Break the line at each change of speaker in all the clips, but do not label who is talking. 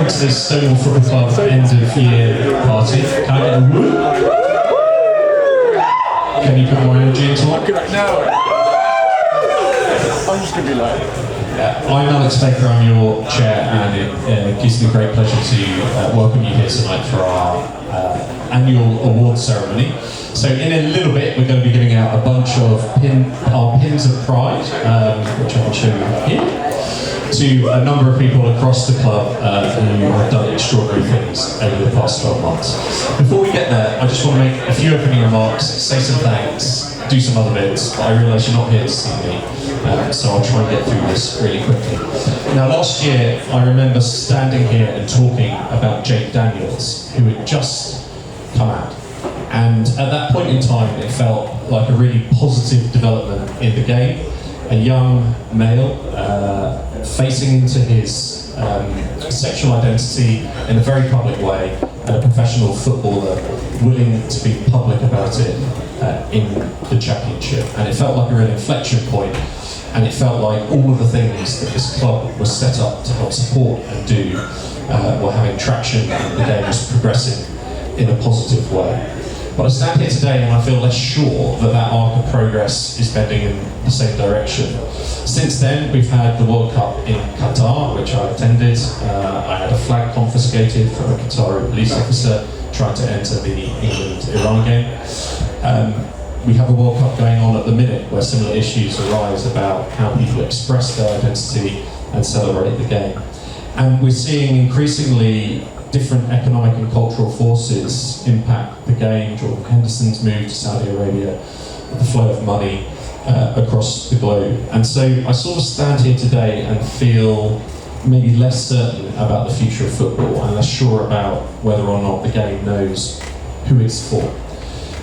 welcome to this Stonewall Football Club end of year party. Can I get a woo? Can you put more energy into it?
No. I'm just going to be like...
I'm Alex Baker, I'm your chair, and it gives me great pleasure to welcome you here tonight for our annual award ceremony. So in a little bit we're going to be giving out a bunch of our pins of pride, which I can show you here, to a number of people across the club who have done extraordinary things over the past 12 months. Before we get there, I just want to make a few opening remarks, say some thanks, do some other bits, but I realise you're not here to see me, so I'll try and get through this really quickly. Now last year, I remember standing here and talking about Jake Daniels, who had just come out. And at that point in time, it felt like a really positive development in the game. A young male facing into his sexual identity in a very public way, and a professional footballer willing to be public about it in the championship. And it felt like a real inflection point, and it felt like all of the things that this club was set up to help support and do were having traction, and the game was progressing in a positive way. But I stand here today and I feel less sure that that arc of progress is bending in the same direction. Since then, we've had the World Cup in Qatar, which I attended. I had a flag confiscated from a Qatari police officer trying to enter the England-Iran game. We have a World Cup going on at the minute where similar issues arise about how people express their identity and celebrate the game. And we're seeing increasingly different economic and cultural forces impact the game. Jordan Henderson's move to Saudi Arabia, the flow of money across the globe. And so I sort of stand here today and feel maybe less certain about the future of football and less sure about whether or not the game knows who it's for.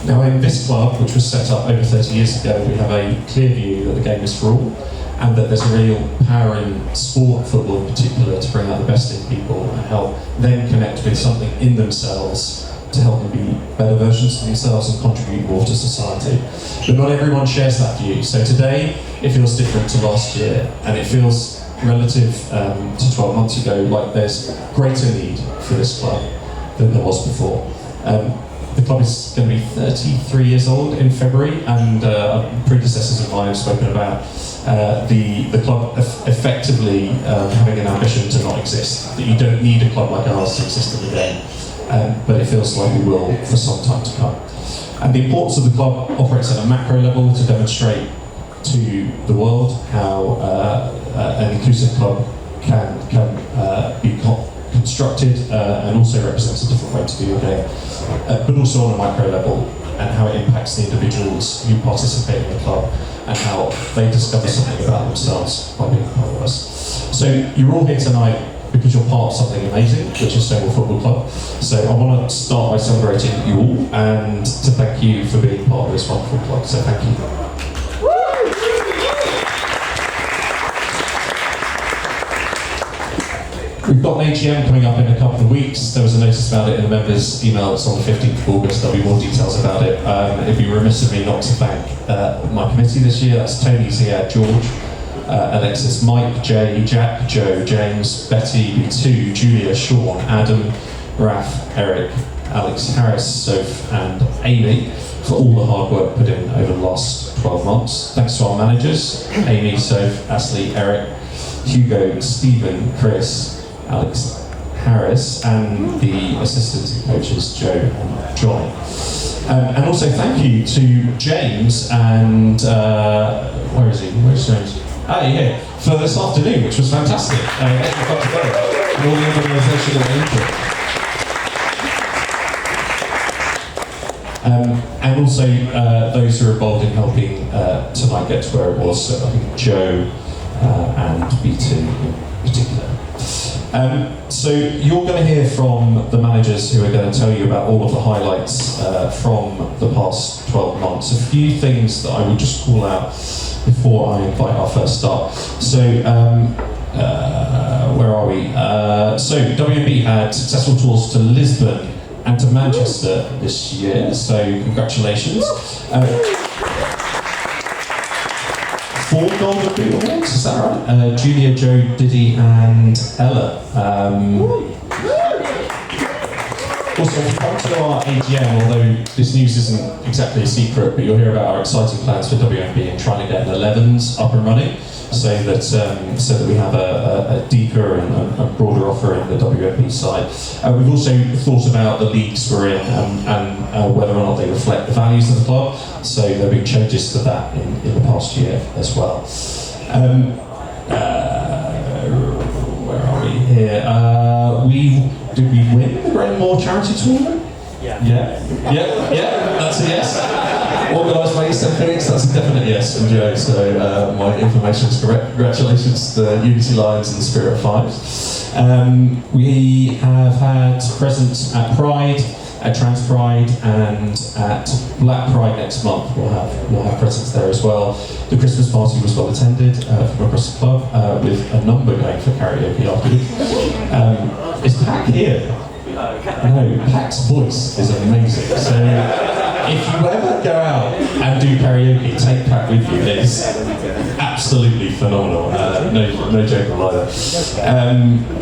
Now in this club, which was set up over 30 years ago, we have a clear view that the game is for all, and that there's a real power in sport, football in particular, to bring out the best in people and help them connect with something in themselves to help them be better versions of themselves and contribute more to society. But not everyone shares that view. So today, it feels different to last year, and it feels relative to 12 months ago like there's greater need for this club than there was before. The club is going to be 33 years old in February, and predecessors of mine have spoken about the club effectively having an ambition to not exist, that you don't need a club like ours to exist in the game, but it feels like we will for some time to come. And the importance of the club operates at a macro level to demonstrate to the world how an inclusive club can be constructed and also represents a different way to do the game, but also on a micro level, and how it impacts the individuals who participate in the club and how they discover something about themselves by being part of us. So you're all here tonight because you're part of something amazing, which is Stonewall Football Club. So I want to start by celebrating you all and to thank you for being part of this wonderful club. So thank you. We've got an AGM coming up in a couple of weeks. There was a notice about it in the members' email. It's on the 15th of August. There'll be more details about it. It'd be remiss of me not to thank my committee this year. That's Tony, Ziad, George, Alexis, Mike, Jay, Jack, Joe, James, Betty, B2, Julia, Sean, Adam, Raf, Eric, Alex, Harris, Soph, and Amy for all the hard work put in over the last 12 months. Thanks to our managers, Amy, Soph, Ashley, Eric, Hugo, Stephen, Chris, Alex, Harris, and the assistant coaches, Joe and John. And also thank you to James and, where is he? Where's James? Ah, yeah, for this afternoon, which was fantastic. And all the organisation and input. And also those who are involved in helping tonight get to where it was, so I think Joe and B2 in particular. So you're going to hear from the managers who are going to tell you about all of the highlights from the past 12 months. A few things that I will just call out before I invite our first start. So where are we? So WMB had successful tours to Lisbon and to Manchester this year, so congratulations. 4 Golden Boot Awards, is that right? Julia, Joe, Diddy and Ella. Also, if you come to our AGM, although this news isn't exactly a secret, but you'll hear about our exciting plans for WMB and trying to get an 11s up and running, so that we have a deeper and broader offer in the WMB side. We've also thought about the leagues we're in and whether or not they reflect the values of the club. So there have been changes to that in the past year as well. Where are we here? Did we win the Graham charity tournament? Yeah, that's a yes. Organised by Eastern Phoenix, that's a definite yes from Joe, so my information is correct. Congratulations to the Unity Lions and the Spirit Fives. We have had presence at Pride, at Trans Pride, and at Black Pride next month. We'll have presence there as well. The Christmas party was well attended from across the club, with a number going for karaoke afterwards. Is Pac here? No, Pac's voice is amazing. So if you ever go out and do karaoke, take Pac with you. It's absolutely phenomenal. No joke either.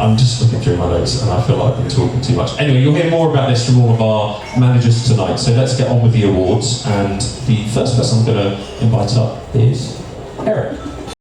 I'm just looking through my notes and I feel like I've been talking too much. Anyway, you'll hear more about this from all of our managers tonight. So let's get on with the awards. And the first person I'm going to invite up is Eric.